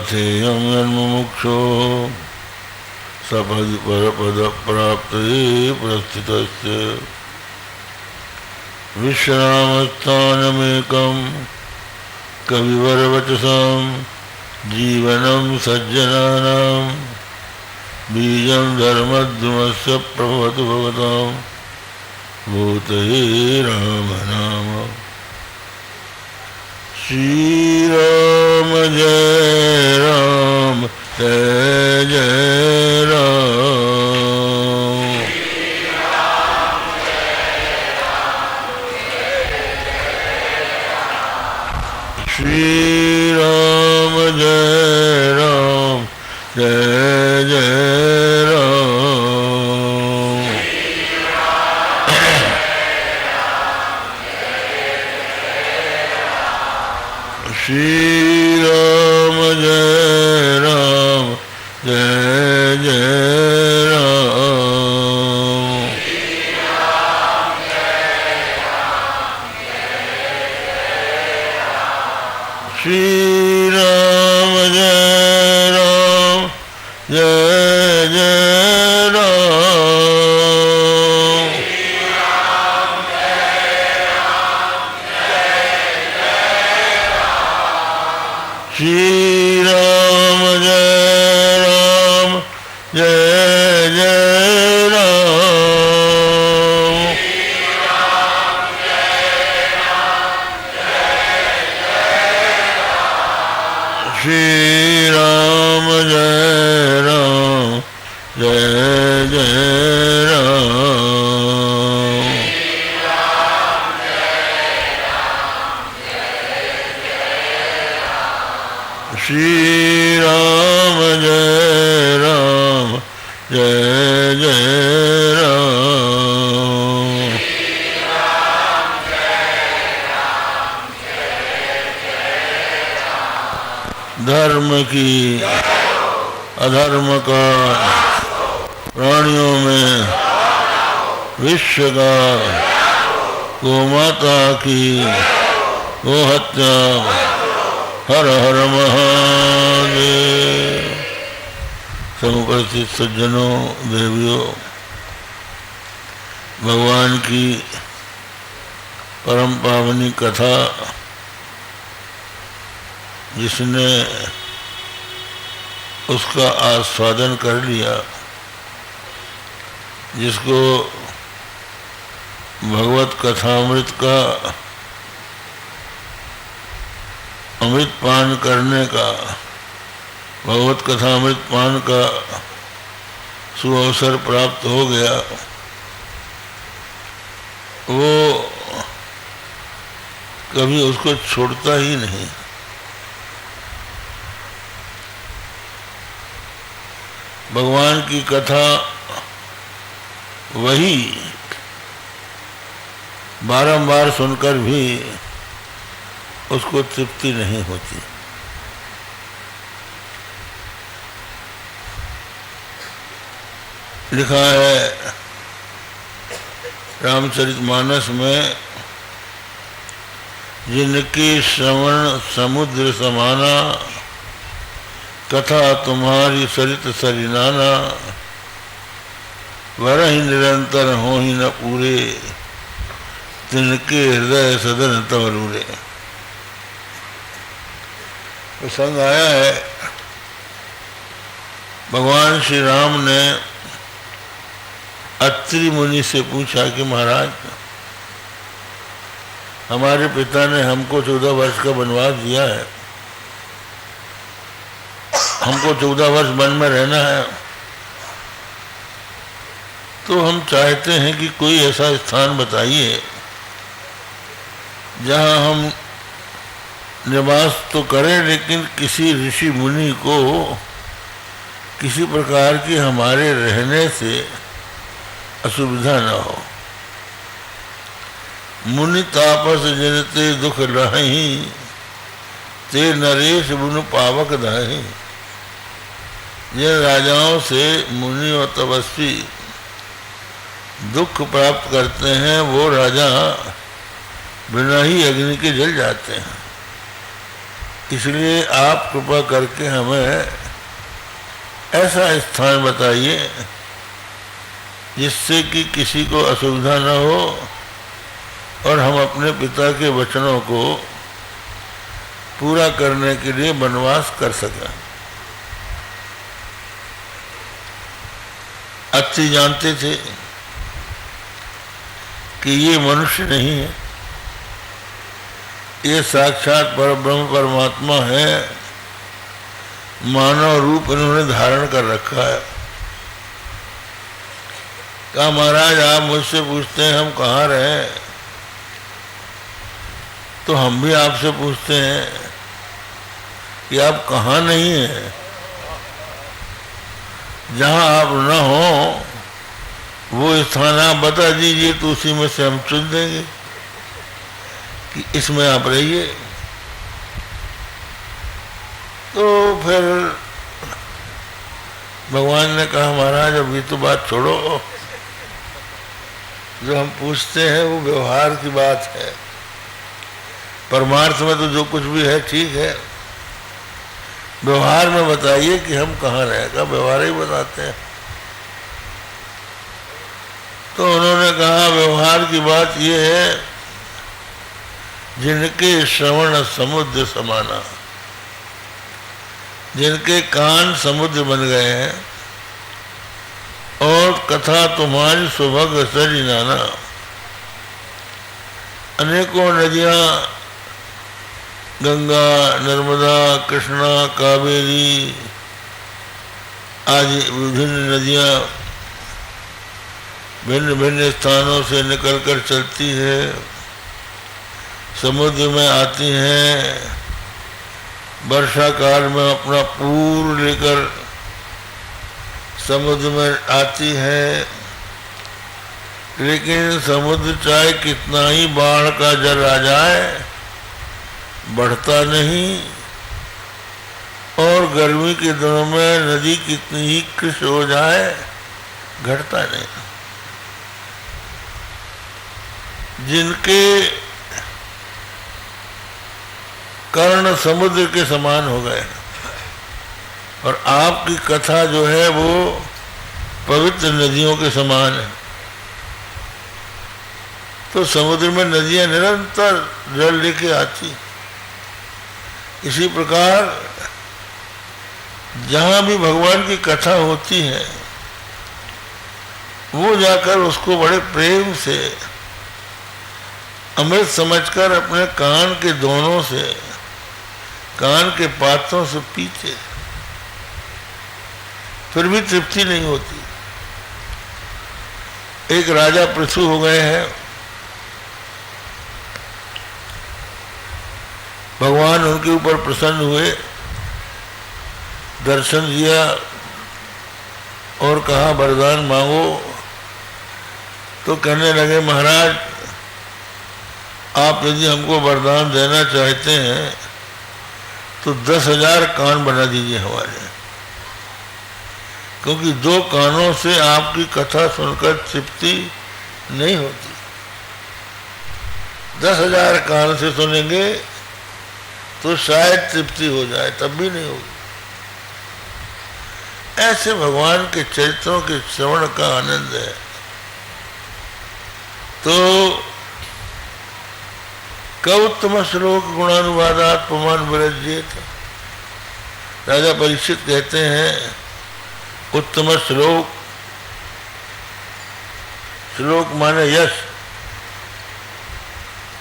पाथेयं यन्मुमुक्षो परपदप्राप्तये प्रस्थितस्य विश्रामस्थानमेकं कविवरवचसां जीवनं सज्जनानां बीजं धर्मद्रुमस्य प्रभवतु भवतां भूतये राम नाम। श्री राम जय राम जय जय राम। श्री राम जय राम जय जय राम। श्री राम जय राम जय जय राम। श्री राम जय राम जय जय राम। श्री राम जय राम जय जय राम। श्री राम जय राम जय जय राम। श्री राम जय राम जय जय राम। धर्म की अधर्म का प्राणियों में विश्व का गोमाता की गोहत्या हर हर महादेव। समुपस्थित सज्जनों देवियों, भगवान की परम पावनी कथा जिसने उसका आस्वादन कर लिया, जिसको भगवत कथामृत का अमृत पान करने का, भगवत कथामृत पान का सुअवसर प्राप्त हो गया, वो कभी उसको छोड़ता ही नहीं। भगवान की कथा वही बारंबार सुनकर भी उसको तृप्ति नहीं होती। लिखा है रामचरितमानस में, जिनकी श्रवण समुद्र समाना, कथा तुम्हारी सरित सरिनाना, वरहि निरंतर हो ही न पूरे, तिनके हृदय सदन तवरूरे। प्रसंग आया है, भगवान श्री राम ने अत्रि मुनि से पूछा कि महाराज, हमारे पिता ने हमको 14 वर्ष का वनवास दिया है, हमको 14 वर्ष वन में रहना है, तो हम चाहते हैं कि कोई ऐसा स्थान बताइए जहाँ हम निवास तो करें, लेकिन किसी ऋषि मुनि को किसी प्रकार की हमारे रहने से असुविधा न हो। मुनि तापस जनते दुख लहहि, ते नरेश बुन पावक दहहि। ये राजाओं से मुनि और तपस्वी दुख प्राप्त करते हैं, वो राजा बिना ही अग्नि के जल जाते हैं। इसलिए आप कृपा करके हमें ऐसा स्थान बताइए जिससे कि किसी को असुविधा न हो और हम अपने पिता के वचनों को पूरा करने के लिए वनवास कर सकें। अत्रि जानते थे कि ये मनुष्य नहीं है, ये साक्षात परब्रह्म परमात्मा है, मानव रूप इन्होंने धारण कर रखा है। कहा महाराज आप मुझसे पूछते हैं हम कहाँ रहे, तो हम भी आपसे पूछते हैं कि आप कहाँ नहीं हैं। जहाँ आप न हो वो स्थान आप बता दीजिए तो उसी में से हम चुन देंगे कि इसमें आप रहिए। तो फिर भगवान ने कहा महाराज अब ये तो बात छोड़ो, जो हम पूछते हैं वो व्यवहार की बात है, परमार्थ में तो जो कुछ भी है ठीक है, व्यवहार में बताइए कि हम कहाँ रहेगा। व्यवहार ही बताते हैं। तो उन्होंने कहा व्यवहार की बात ये है जिनके श्रवण समुद्र समाना, जिनके कान समुद्र बन गए हैं और कथा तुम्हारी सुभग सरी नाना। अनेकों नदियां गंगा, नर्मदा, कृष्णा, कावेरी आदि विभिन्न नदियां भिन्न भिन्न स्थानों से निकलकर चलती है, समुद्र में आती हैं, वर्षा काल में अपना पूर लेकर समुद्र में आती है। लेकिन समुद्र चाहे कितना ही बाढ़ का जल आ जाए बढ़ता नहीं, और गर्मी के दिनों में नदी कितनी ही कृष्ण हो जाए घटता नहीं। जिनके कर्ण समुद्र के समान हो गए और आपकी कथा जो है वो पवित्र नदियों के समान है। तो समुद्र में नदियां निरंतर जल लेके आती। इसी प्रकार जहां भी भगवान की कथा होती है वो जाकर उसको बड़े प्रेम से अमृत समझकर अपने कान के दोनों से, कान के पातों से पीते, फिर भी तृप्ति नहीं होती। एक राजा पृथु हो गए हैं, भगवान उनके ऊपर प्रसन्न हुए, दर्शन दिया और कहा वरदान मांगो। तो कहने लगे महाराज आप यदि हमको वरदान देना चाहते हैं तो 10,000 कान बना दीजिए हमारे, क्योंकि 2 कानों से आपकी कथा सुनकर तृप्ति नहीं होती। 10,000 कान से सुनेंगे तो शायद तृप्ति हो जाए, तब भी नहीं होगी। ऐसे भगवान के चरित्रों के श्रवण का आनंद है। तो कौत्तम श्लोक गुणानुवादात पुमान विरज्येत, राजा परीक्षित कहते हैं उत्तम श्लोक, श्लोक माने यश,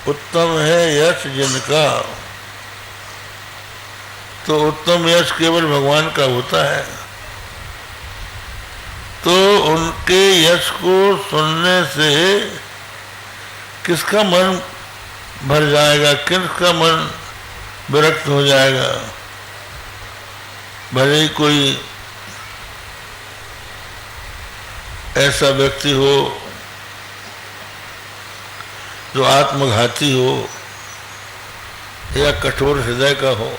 उत्तम है यश जिनका, तो उत्तम यश केवल भगवान का होता है। तो उनके यश को सुनने से किसका मन भर जाएगा, किसका मन विरक्त हो जाएगा। भले ही कोई ऐसा व्यक्ति हो जो आत्मघाती हो या कठोर हृदय का हो,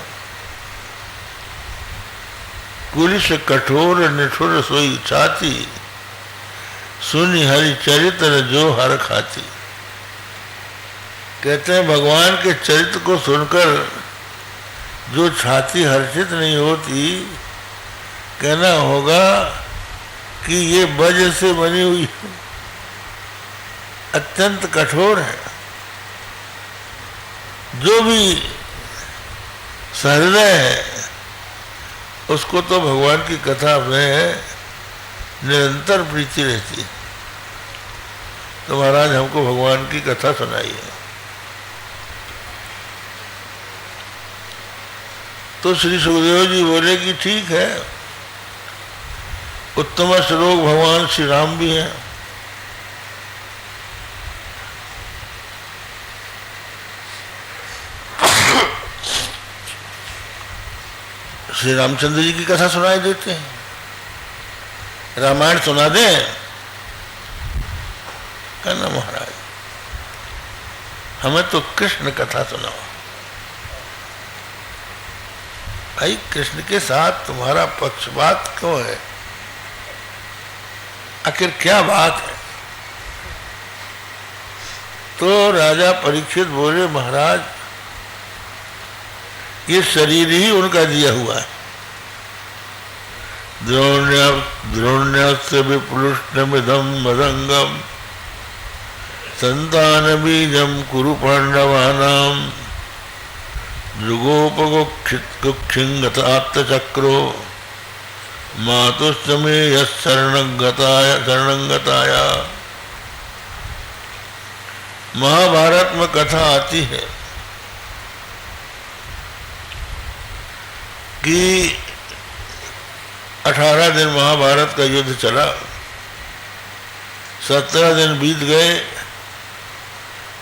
कुलिश कठोर निठुर सोई छाती, सुनि हरि चरित्र जो हर खाती। कहते हैं भगवान के चरित्र को सुनकर जो छाती हर्षित नहीं होती, कहना होगा कि ये वज्र से बनी हुई अत्यंत कठोर है। जो भी सहृदय है उसको तो भगवान की कथा में निरंतर प्रीति रहती है। तो महाराज हमको भगवान की कथा सुनाइए। तो श्री सुखदेव जी बोले कि ठीक है, उत्तम श्लोक भगवान श्री राम भी हैं। श्री रामचंद्र जी की कथा सुनाई देते हैं, रामायण सुना दें। कहना महाराज हमें तो कृष्ण कथा सुनाओ। भाई कृष्ण के साथ तुम्हारा पक्षपात क्यों है? आखिर क्या बात है? तो राजा परीक्षित बोले महाराज ये शरीर ही उनका दिया हुआ है। द्रोण्यस्य विप्लुष्टमिदं मदंगम संतान बीजम कुरु पांडवानां जुगोपगुक्षिंगतात्तचक्रो मातुस्तमे शरणंगताया। महाभारत में कथा आती है कि 18 दिन महाभारत का युद्ध चला, 17 दिन बीत गए,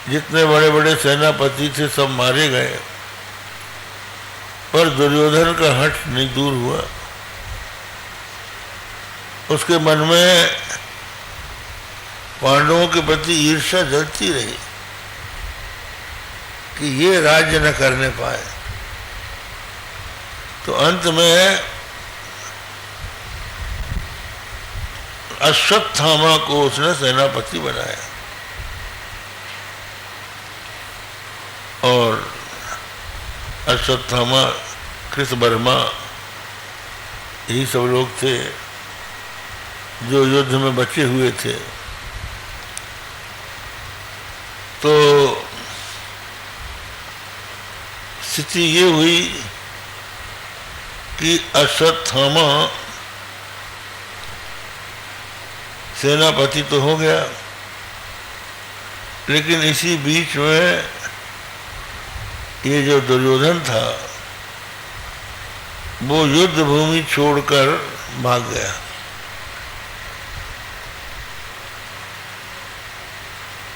जितने बड़े बड़े सेनापति थे सब मारे गए, पर दुर्योधन का हठ नहीं दूर हुआ। उसके मन में पांडवों के प्रति ईर्ष्या जलती रही कि ये राज्य न करने पाए। तो अंत में अश्वत्थामा को उसने सेनापति बनाया और अश्वत्थामा, कृतवर्मा यही सब लोग थे जो युद्ध में बचे हुए थे। तो स्थिति ये हुई कि अश्वत्थामा सेनापति तो हो गया, लेकिन इसी बीच में ये जो दुर्योधन था वो युद्ध भूमि छोड़कर भाग गया।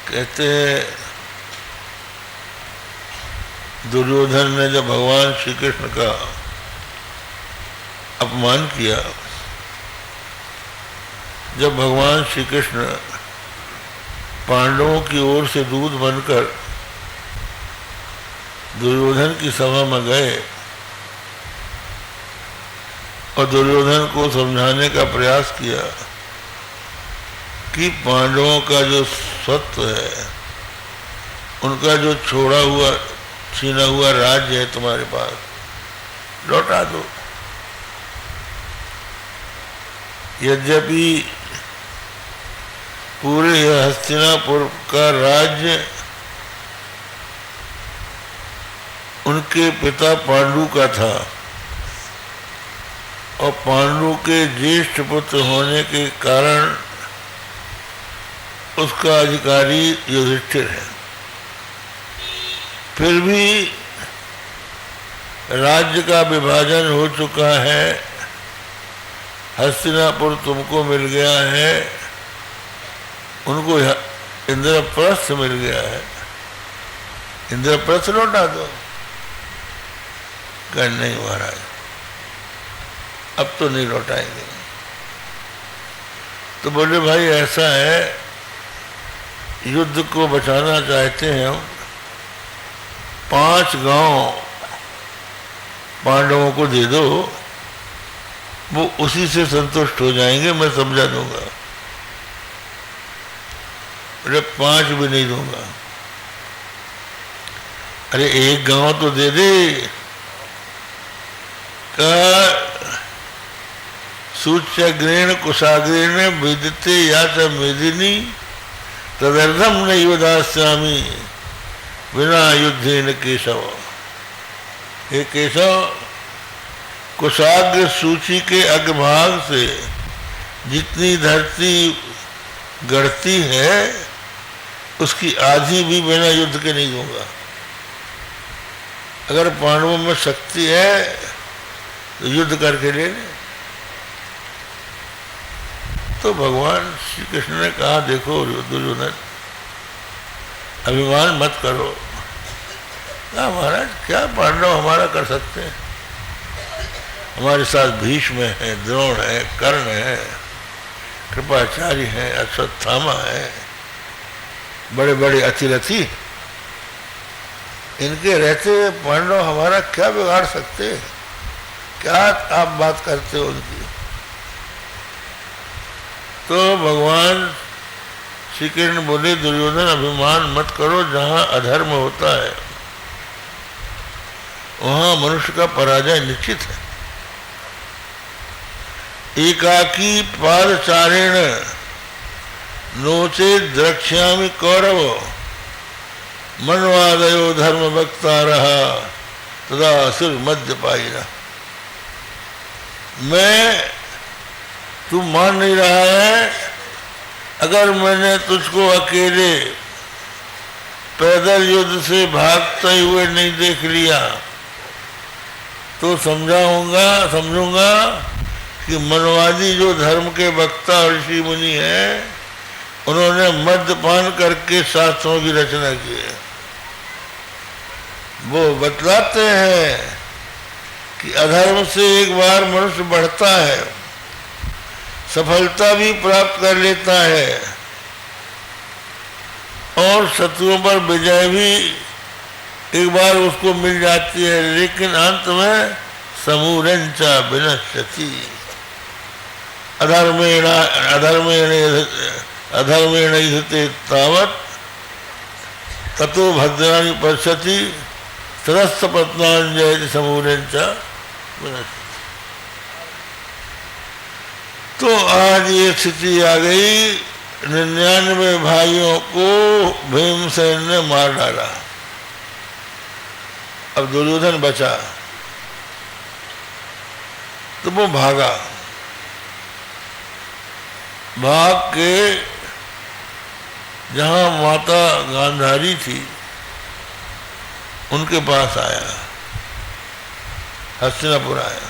कहते हैं दुर्योधन ने जब भगवान श्री कृष्ण का अपमान किया, जब भगवान श्री कृष्ण पांडवों की ओर से दूत बनकर दुर्योधन की सभा में गए और दुर्योधन को समझाने का प्रयास किया कि पांडवों का जो स्वत्व है, उनका जो छोड़ा हुआ छीना हुआ राज्य है तुम्हारे पास, लौटा दो। यद्यपि पूरे हस्तिनापुर का राज्य उनके पिता पांडु का था और पांडु के ज्येष्ठ पुत्र होने के कारण उसका अधिकारी युधिष्ठिर है, फिर भी राज्य का विभाजन हो चुका है, हस्तिनापुर तुमको मिल गया है, उनको इंद्रप्रस्थ मिल गया है, इंद्रप्रस्थ लौटा दो। कह नहीं महाराज अब तो नहीं लौटाएंगे। तो बोले भाई ऐसा है, युद्ध को बचाना चाहते हैं हम, 5 गांव पांडवों को दे दो, वो उसी से संतुष्ट हो जाएंगे, मैं समझा दूंगा। अरे 5 भी नहीं दूंगा। अरे 1 गांव तो दे दे, का सूच्यग्रेण कुशाग्रेण विदते या च मेदिनी तदर्थम नैव दास्यामि बिना युद्धेन केशव। हे केशव, कुशाग्र सूची के अग्रभाग से जितनी धरती गढ़ती है उसकी आधी भी बिना युद्ध के नहीं दूंगा। अगर पांडवों में शक्ति है तो युद्ध करके ले ले। तो भगवान श्री कृष्ण ने कहा, देखो दुर्योधन, अभिमान मत करो। कहा, महाराज क्या पांडव हमारा कर सकते हैं? हमारे साथ भीष्म है, द्रोण है, कर्ण है, कृपाचार्य है, अश्वत्थामा है, बड़े बड़े अतिरथी। इनके रहते हुए पांडव हमारा क्या बिगाड़ सकते हैं? क्या आप बात करते हो उनकी? तो भगवान श्री कृष्ण बोले, दुर्योधन अभिमान मत करो। जहां अधर्म होता है वहां मनुष्य का पराजय निश्चित है। एकाकी पादचारेण नोचे द्रक्ष्यामि कौरव मनवादयो धर्म वक्ता रहा तदा असुर मध्यपायिना। मैं, तू मान नहीं रहा है, अगर मैंने तुझको अकेले पैदल युद्ध से भागते हुए नहीं देख लिया तो समझूंगा कि मनवादी जो धर्म के वक्ता ऋषि मुनि हैं उन्होंने मद्यपान करके शास्त्रों की रचना की है। वो बतलाते हैं कि अधर्म से एक बार मनुष्य बढ़ता है, सफलता भी प्राप्त कर लेता है और शत्रुओं पर विजय भी एक बार उसको मिल जाती है, लेकिन अंत में समूरंचा विनश्यति। अधर्मेण इधते तावत ततो भद्राणि पश्यति सरस्थ पत्नांजयति समूरंचा विनश्यति। तो आज ये स्थिति आ गई, 99 भाइयों को भीमसेन ने मार डाला। अब दुर्योधन बचा तो वो भागा, भाग के जहां माता गांधारी थी उनके पास आया, हस्तिनापुर आया।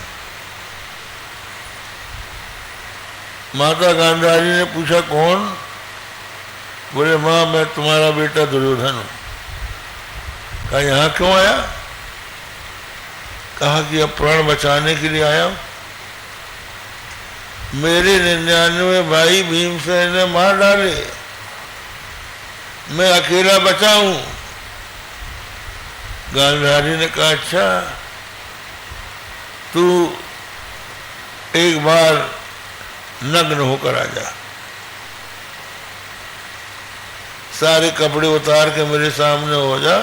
माता गांधारी ने पूछा, कौन? बोले, माँ मैं तुम्हारा बेटा दुर्योधन हूं। कहा, यहाँ क्यों आया? कहा कि अब प्राण बचाने के लिए आया हूं। मेरे 99 भाई भीमसेन ने मार डाले, मैं अकेला बचा हूं। गांधारी ने कहा, अच्छा तू एक बार नग्न होकर आ जा, सारे कपड़े उतार के मेरे सामने हो जा,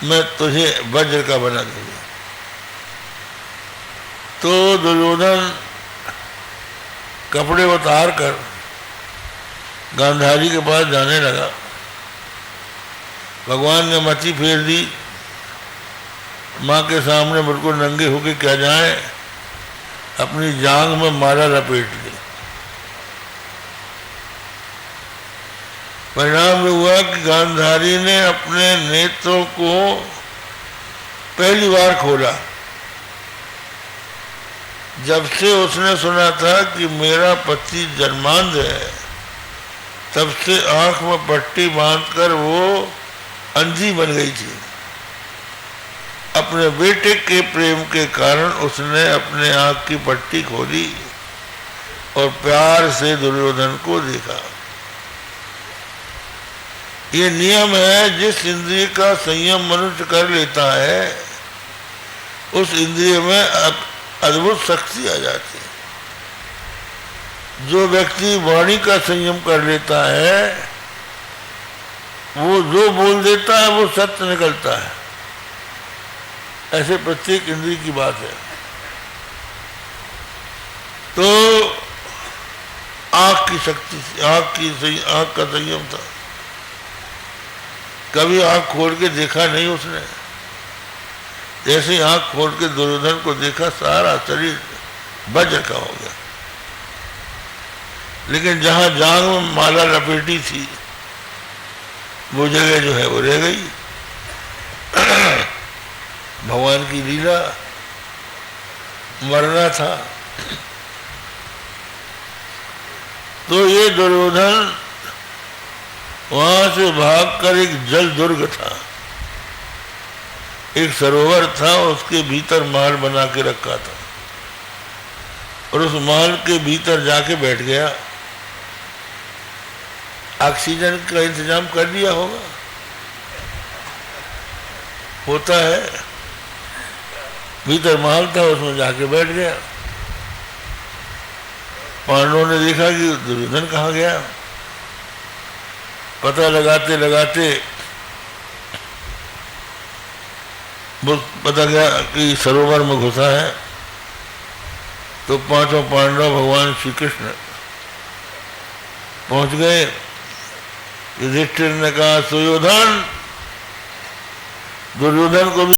मैं तुझे वज्र का बना दूंगा। तो दुर्योधन कपड़े उतार कर गांधारी के पास जाने लगा। भगवान ने मति फेर दी, माँ के सामने बिल्कुल नंगे होके क्या जाए, अपनी जांघ में माला लपेट ली। परिणाम में हुआ कि गांधारी ने अपने नेत्रों को पहली बार खोला। जब से उसने सुना था कि मेरा पति जन्मांध है, तब से आंख में पट्टी बांधकर वो अंधी बन गई थी। अपने बेटे के प्रेम के कारण उसने अपने आंख की पट्टी खोली और प्यार से दुर्योधन को देखा। ये नियम है, जिस इंद्रिय का संयम मनुष्य कर लेता है उस इंद्रिय में अद्भुत शक्ति आ जाती है। जो व्यक्ति वाणी का संयम कर लेता है वो जो बोल देता है वो सत्य निकलता है। ऐसे प्रत्येक इंद्रिय की बात है। तो आंख की शक्ति थी, आंख का संयम था। कभी आंख खोल के देखा नहीं उसने। जैसे आंख खोल के दुर्योधन को देखा, सारा शरीर वज्र का हो गया। लेकिन जहां जांग में माला लपेटी थी, वो जगह जो है वो रह गई। भगवान की लीला, मरना था। तो ये दुर्योधन वहां से भागकर एक जल दुर्ग था, एक सरोवर था, उसके भीतर महल बना के रखा था, और उस महल के भीतर जाके बैठ गया। ऑक्सीजन का इंतजाम कर दिया होगा, होता है। भीतर महल था, उसमें जाके बैठ गया। पांडवों ने देखा कि दुर्योधन कहाँ गया। पता लगाते लगाते पता गया कि सरोवर में घुसा है। तो पांचों पांडव भगवान श्री कृष्ण पहुंच गए। युधिष्ठिर ने कहा, सुयोधन, दुर्योधन को भी